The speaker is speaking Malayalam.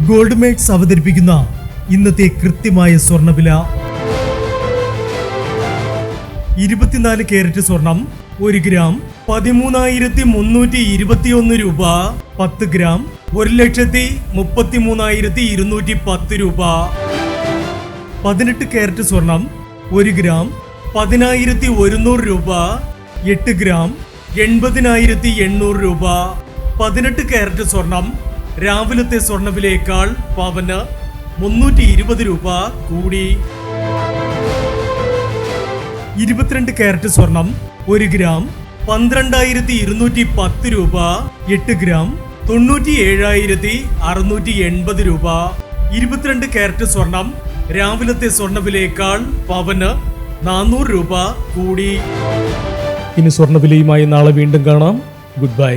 ഗോൾഡ് മേക്സ് അവതരിപ്പിക്കുന്ന ഇന്നത്തെ കൃത്യമായ സ്വർണ്ണവില. 24 കാരറ്റ് സ്വർണം 1 ഗ്രാം 13,321 രൂപ. 10 ഗ്രാം 1,33,210 രൂപ. 18 കാരറ്റ് സ്വർണം 1 ഗ്രാം 10,100 രൂപ. 8 ഗ്രാം 80,800 രൂപ. 18 കാരറ്റ് സ്വർണം രാവിലത്തെ സ്വർണ്ണവിലയേക്കാൾ പവന് 320 രൂപ കൂടി. 22 കാരറ്റ് സ്വർണം 1 ഗ്രാം 12,210 രൂപ. 8 ഗ്രാം 97,680 രൂപ. 22 കാരറ്റ് സ്വർണം രാവിലത്തെ സ്വർണ്ണവിലയേക്കാൾ പവന് 400 രൂപ കൂടി. ഇനി സ്വർണ്ണവിലയുമായി നാളെ വീണ്ടും കാണാം. Good bye.